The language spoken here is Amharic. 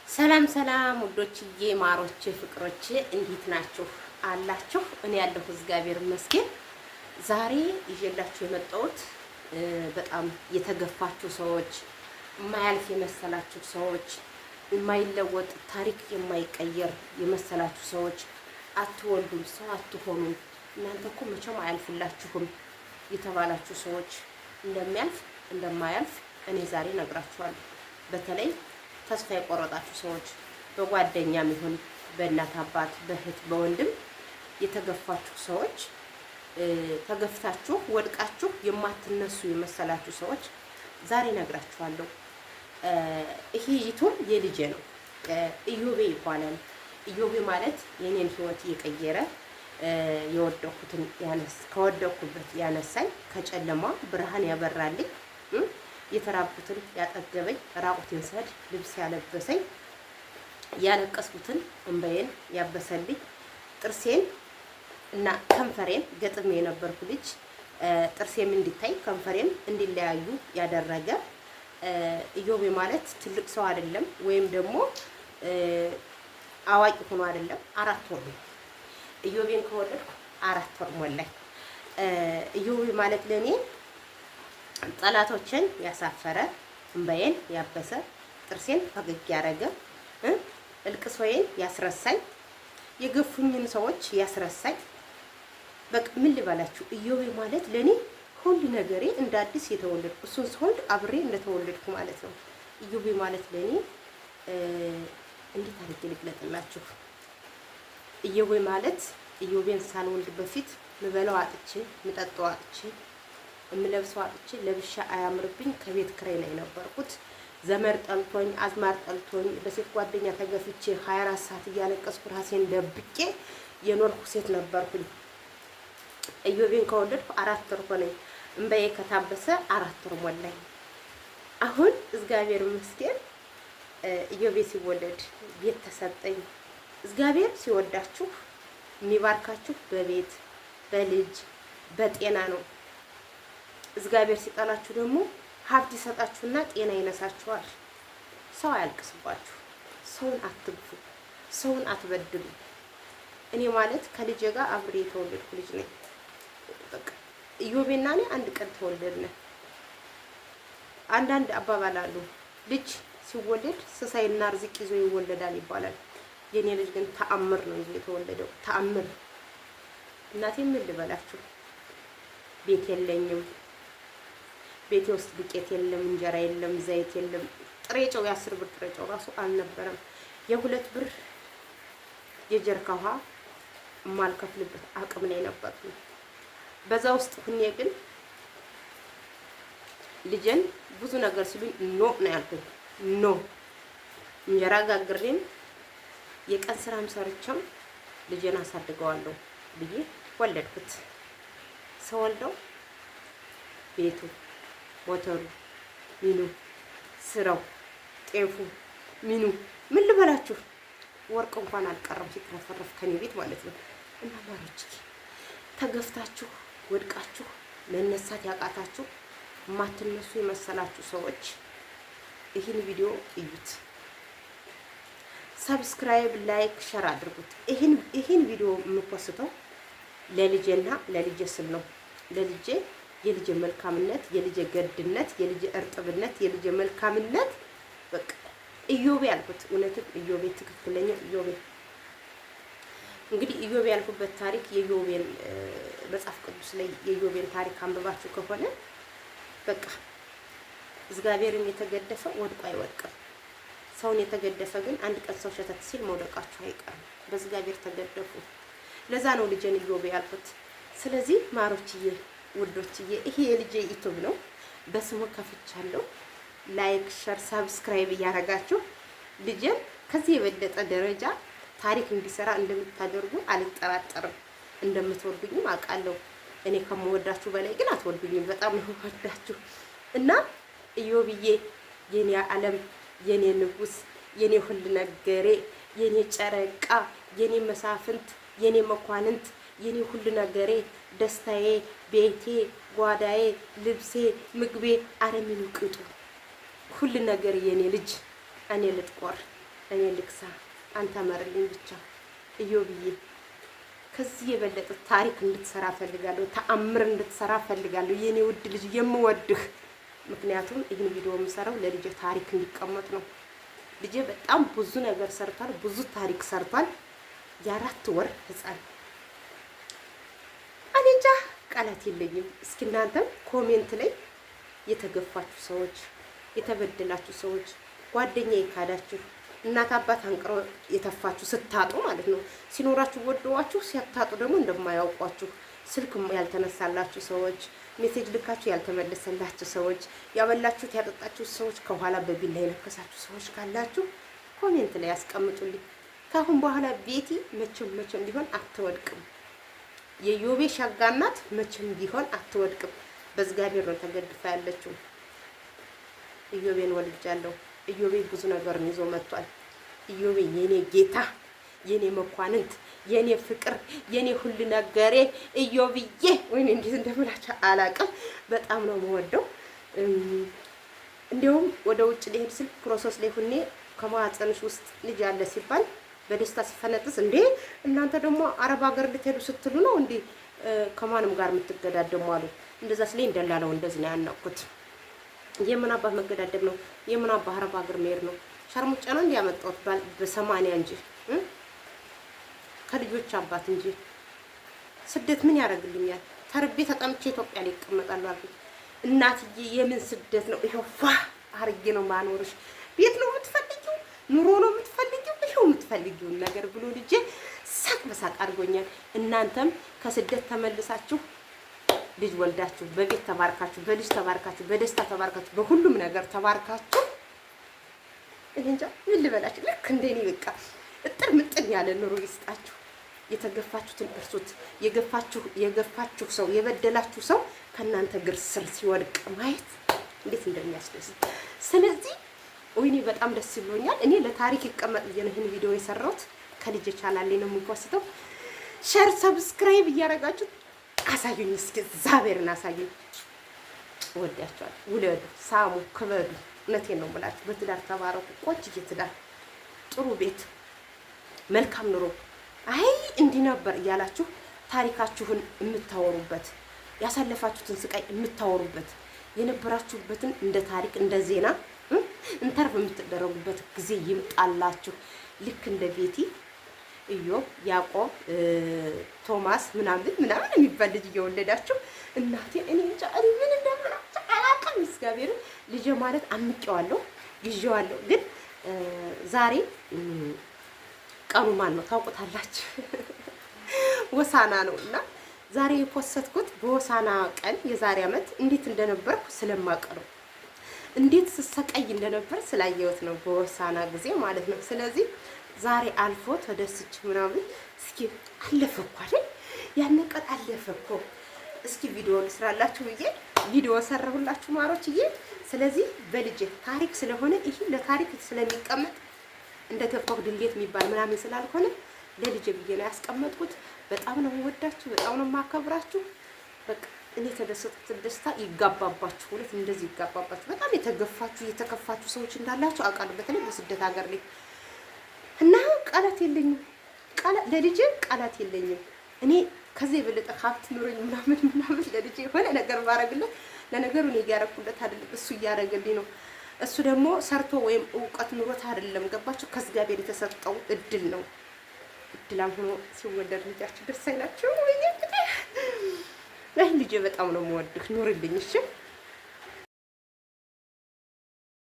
ሰላም ሰላም ውዶችዬ ማሮቼ ፍቅሮቼ እንዴት ናችሁ አላችሁ? እኔ ያለሁ እግዚአብሔር ይመስገን። ዛሬ ይዤላችሁ የመጣሁት በጣም የተገፋችሁ ሰዎች፣ የማያልፍ የመሰላችሁ ሰዎች፣ የማይለወጥ ታሪክ የማይቀየር የመሰላችሁ ሰዎች አትወልዱም፣ ሰው አትሆኑም፣ እናንተ እኮ መቼም አያልፍላችሁም የተባላችሁ ሰዎች እንደሚያልፍ እንደማያልፍ እኔ ዛሬ ነግራችኋለሁ። በተለይ ተስፋ የቆረጣችሁ ሰዎች በጓደኛም ይሁን በእናት አባት፣ በእህት፣ በወንድም የተገፋችሁ ሰዎች ተገፍታችሁ ወድቃችሁ የማትነሱ የመሰላችሁ ሰዎች ዛሬ ነግራችኋለሁ። ይሄ ዩቱብ የልጄ ነው፣ ኢዮቤ ይባላል። ኢዮቤ ማለት የኔን ህይወት የቀየረ የወደኩትን ከወደኩበት ያነሳኝ ከጨለማ ብርሃን ያበራልኝ የተራብኩትን ያጠገበኝ ራቁቴን ስሄድ ልብስ ያለበሰኝ ያለቀስኩትን እንባዬን ያበሰልኝ ጥርሴን እና ከንፈሬን ገጥሜ የነበርኩ ልጅ ጥርሴም እንዲታይ ከንፈሬን እንዲለያዩ ያደረገ ኢዮቤ ማለት ትልቅ ሰው አይደለም፣ ወይም ደግሞ አዋቂ ሆኖ አይደለም። 4 ወር ነው ኢዮቤን ከወለድኩ 4 ወር ሞላኝ። ኢዮቤ ማለት ለኔ ጠላቶችን ያሳፈረ እንባዬን ያበሰ ጥርሴን ፈገግ ያደረገ እልቅሶዬን ያስረሳኝ የገፉኝን ሰዎች ያስረሳኝ። በቃ ምን ልበላችሁ፣ ኢዮቤ ማለት ለኔ ሁሉ ነገሬ እንደ አዲስ የተወለድኩ እሱን ስወልድ አብሬ እንደተወለድኩ ማለት ነው። ኢዮቤ ማለት ለኔ እንዴት አድርጌ ልግለጥላችሁ? ኢዮቤ ማለት ኢዮቤን ሳልወልድ በፊት ምበላው አጥቼ ምጠጣው አጥቼ የምለብሰው አጥቼ ለብሻ አያምርብኝ ከቤት ክራይ ላይ ነበርኩት። ዘመድ ጠልቶኝ አዝማር ጠልቶኝ በሴት ጓደኛ ተገፍቼ 24 ሰዓት እያለቀስኩ ራሴን ደብቄ የኖርኩ ሴት ነበርኩኝ። ኢዮቤን ከወለድኩ 4 ወር ሆነኝ። እንባዬ ከታበሰ 4 ወር ሞላኝ። አሁን እግዚአብሔር ይመስገን ኢዮቤ ሲወለድ ቤት ተሰጠኝ። እግዚአብሔር ሲወዳችሁ የሚባርካችሁ በቤት በልጅ በጤና ነው። እግዚአብሔር ሲጠላችሁ ደግሞ ሀብት ይሰጣችሁና ጤና ይነሳችኋል። ሰው አያልቅስባችሁ፣ ሰውን አትግፉ፣ ሰውን አትበድሉ። እኔ ማለት ከልጄ ጋር አብሬ የተወለድኩ ልጅ ነኝ። በቃ ኢዮቤና እኔ አንድ ቀን ተወለድን። አንዳንድ አባባል አሉ፣ ልጅ ሲወለድ ስሳይና ርዝቅ ይዞ ይወለዳል ይባላል። የኔ ልጅ ግን ተአምር ነው ይዞ የተወለደው፣ ተአምር። እናቴ ምን ልበላችሁ፣ ቤት የለኝም። ቤቴ ውስጥ ዱቄት የለም፣ እንጀራ የለም፣ ዘይት የለም። ጥሬ ጨው የ10 ብር ጥሬ ጨው ራሱ አልነበረም። የ2 ብር የጀርካ ውሃ የማልከፍልበት አቅም ላይ ነበርኩ። በዛ ውስጥ ሁኔ ግን ልጄን ብዙ ነገር ሲሉኝ ኖ ነው ያልኩኝ። ኖ እንጀራ ጋግሬም የቀን ስራም ሰርቼም ልጄን አሳድገዋለሁ ብዬ ወለድኩት። ሰወልደው ቤቱ ሞተሩ ሚኑ ስራው ጤፉ ሚኑ ምን ልበላችሁ፣ ወርቅ እንኳን አልቀረም ሲትረፈረፍ ከኔ ቤት ማለት ነው። እና ማሮች ተገፍታችሁ ወድቃችሁ መነሳት ያቃታችሁ ማትነሱ የመሰላችሁ ሰዎች ይህን ቪዲዮ እዩት፣ ሰብስክራይብ፣ ላይክ፣ ሸር አድርጉት። ይህን ቪዲዮ የምፖስተው ለልጄና ለልጄ ስል ነው። ለልጄ የልጄ መልካምነት፣ የልጄ ገድነት፣ የልጄ እርጥብነት፣ የልጄ መልካምነት በቃ ኢዮቤ ያልኩት እውነትም ኢዮቤ ትክክለኛ ኢዮቤ። እንግዲህ ኢዮቤ ያልኩበት ታሪክ የኢዮቤን መጽሐፍ ቅዱስ ላይ የኢዮቤን ታሪክ አንብባችሁ ከሆነ በቃ እግዚአብሔርን የተገደፈ ወድቆ አይወድቅም። ሰውን የተገደፈ ግን አንድ ቀን ሰው ሸተት ሲል መውደቃችሁ አይቀርም። በእግዚአብሔር ተገደፉ። ለዛ ነው ልጄን ኢዮቤ ያልኩት። ስለዚህ ማሮችዬ ውዶችዬ ይሄ የልጄ ዩቲዩብ ነው፣ በስሙ ከፍቻለሁ። ላይክ ሸር ሰብስክራይብ እያደረጋችሁ ልጄን ከዚህ የበለጠ ደረጃ ታሪክ እንዲሰራ እንደምታደርጉ አልጠራጠርም። እንደምትወዱኝም አውቃለሁ። እኔ ከምወዳችሁ በላይ ግን አትወዱኝም። በጣም ነው ወዳችሁ እና ኢዮብዬ የኔ ዓለም፣ የኔ ንጉስ፣ የኔ ሁሉ ነገሬ፣ የኔ ጨረቃ፣ የኔ መሳፍንት፣ የኔ መኳንንት፣ የኔ ሁሉ ነገሬ፣ ደስታዬ፣ ቤቴ፣ ጓዳዬ፣ ልብሴ፣ ምግቤ፣ አረሚኑ ቅጡ ሁሉ ነገር የኔ ልጅ እኔ ልጥቆር እኔ ልክሳ አንተ መርልኝ ብቻ እዮብዬ። ከዚህ የበለጠ ታሪክ እንድትሰራ ፈልጋለሁ፣ ተአምር እንድትሰራ ፈልጋለሁ የኔ ውድ ልጅ የምወድህ። ምክንያቱም ይህን ቪዲዮ የምሰራው ለልጄ ታሪክ እንዲቀመጥ ነው። ልጄ በጣም ብዙ ነገር ሰርቷል፣ ብዙ ታሪክ ሰርቷል። የ4 ወር ህፃን እኔ እንጃ ቃላት የለኝም። እስኪ እናንተም ኮሜንት ላይ የተገፋችሁ ሰዎች፣ የተበደላችሁ ሰዎች፣ ጓደኛ የካዳችሁ፣ እናት አባት አንቅሮ የተፋችሁ ስታጡ ማለት ነው፣ ሲኖራችሁ ወደዋችሁ ሲያታጡ ደግሞ እንደማያውቋችሁ፣ ስልክ ያልተነሳላችሁ ሰዎች፣ ሜሴጅ ልካችሁ ያልተመለሰላችሁ ሰዎች፣ ያበላችሁት ያጠጣችሁት ሰዎች፣ ከኋላ በቢላ የነከሳችሁ ሰዎች ካላችሁ ኮሜንት ላይ ያስቀምጡልኝ። ካሁን በኋላ ቤቲ መቼም ቢሆን አትወድቅም። የዮቤ ሸጋናት መቼም ቢሆን አትወድቅም። በእግዚአብሔር ነው ተገድፋ ያለችው። ኢዮቤን ወልጃለሁ። ኢዮቤ ብዙ ነገርን ይዞ መጥቷል። ኢዮቤ የኔ ጌታ፣ የኔ መኳንንት፣ የኔ ፍቅር፣ የኔ ሁሉ ነገሬ ኢዮብዬ። ወይኔ እንዴት እንደምላችሁ አላውቅም። በጣም ነው የምወደው። እንዲያውም ወደ ውጭ ሊሄድ ስል ፕሮሰስ ላይ ሁኔ ከማህፀንሽ ውስጥ ልጅ አለ ሲባል በደስታ ሲፈነጥስ፣ እንዴ እናንተ ደግሞ አረብ ሀገር ልትሄዱ ስትሉ ነው እንዴ ከማንም ጋር የምትገዳደሙ አሉ። እንደዛ ስለኝ እንደላለው እንደዚህ ነው ያናኩት። የምን አባ መገዳደብ ነው? የምን አባ አረብ ሀገር መሄድ ነው? ሸርሙጫ ነው እንዲያመጣው በ80 እንጂ ከልጆች አባት እንጂ ስደት ምን ያደርግልኛል? ተርቤ ተጠምቼ ኢትዮጵያ ላይ ይቀመጣሉ አልኩኝ። እናትዬ የምን ስደት ነው? ይሄው ፋ አርጌ ነው ማኖርሽ። ቤት ነው የምትፈልጊው? ኑሮ ነው የምትፈልጊው? ይሄው የምትፈልጊውን ነገር ብሎ ልጄ ሳቅ በሳቅ አድርጎኛል። እናንተም ከስደት ተመልሳችሁ ልጅ ወልዳችሁ በቤት ተባርካችሁ፣ በልጅ ተባርካችሁ፣ በደስታ ተባርካችሁ፣ በሁሉም ነገር ተባርካችሁ እኔ እንጃ ምን ልበላችሁ። ልክ እንደኔ በቃ እጥር ምጥን ያለ ኑሮ ይስጣችሁ። የተገፋችሁትን እርሱት። የገፋችሁ ሰው፣ የበደላችሁ ሰው ከእናንተ እግር ስር ሲወድቅ ማየት እንዴት እንደሚያስደስት። ስለዚህ ወይኔ በጣም ደስ ብሎኛል። እኔ ለታሪክ ይቀመጥ ብዬ ነው ይሄን ቪዲዮ የሰራሁት። ከልጅ ቻናሌ ነው የምፖስተው። ሼር ሰብስክራይብ እያደረጋችሁ አሳዩኝ። እስኪ እግዚአብሔርን አሳዩኝ። ወዳችኋል። ውለዱ፣ ሳሙ፣ ክበዱ። እውነቴን ነው የምላችሁ። በትዳር ተባረኩ። ቆንጆ ትዳር፣ ጥሩ ቤት፣ መልካም ኑሮ። አይ እንዲህ ነበር እያላችሁ ታሪካችሁን የምታወሩበት፣ ያሳለፋችሁትን ስቃይ የምታወሩበት፣ የነበራችሁበትን እንደ ታሪክ እንደ ዜና እንተርፍ የምትደረጉበት ጊዜ ይምጣላችሁ። ልክ እንደ ቤቲ፣ ኢዮብ፣ ያዕቆብ፣ ቶማስ ምናምን የሚባል ልጅ እየወለዳችሁ እናቴ እኔ እንጃ ምን እንደምላችሁ አላውቅም። እግዚአብሔርን ልጅ ማለት አምቄዋለሁ፣ ይዤዋለሁ። ግን ዛሬ ቀኑ ማን ነው ታውቁታላችሁ? ወሳና ነው እና ዛሬ የፖስትኩት በወሳና ቀን የዛሬ ዓመት እንዴት እንደነበርኩ ስለማውቅ ነው። እንዴት ስሰቃይ እንደነበር ስላየሁት ነው፣ በወሳና ጊዜ ማለት ነው። ስለዚህ ዛሬ አልፎ ተደስች ምናምን እስኪ አለፈ እኮ አይደል? ያን ቀን አለፈ እኮ። እስኪ ቪዲዮ ልስራላችሁ ብዬ ቪዲዮ ሰራሁላችሁ ማሮችዬ። ስለዚህ በልጄ ታሪክ ስለሆነ ይሄ ለታሪክ ስለሚቀመጥ እንደ ተፈቅ ድሌት የሚባል ምናምን ስላልሆነ ለልጄ ብዬ ነው ያስቀመጥኩት። በጣም ነው የምወዳችሁ፣ በጣም ነው የማከብራችሁ። በቃ እኔ የተደሰትኩት ደስታ ይጋባባችሁ፣ ሁለት እንደዚህ ይጋባባችሁ። በጣም የተገፋችሁ የተከፋችሁ ሰዎች እንዳላችሁ አውቃለሁ፣ በተለይ በስደት ሀገር ላይ እና ቃላት የለኝም። ለልጄ ቃላት የለኝም። እኔ ከዚህ የበለጠ ሀብት ኑሮኝ ምናምን ለልጄ የሆነ ነገር ባረግለት፣ ለነገሩ እኔ እያረኩለት አይደለም እሱ እያረገልኝ ነው። እሱ ደግሞ ሰርቶ ወይም እውቀት ኑሮት አይደለም። ገባችሁ? ከእግዚአብሔር የተሰጠው እድል ነው። እድላም ሆኖ ሲወለድ ልጃችሁ ደስ አይላችሁ ወይ? ልጄ በጣም ነው የምወድህ። ኑርልኝ እሺ።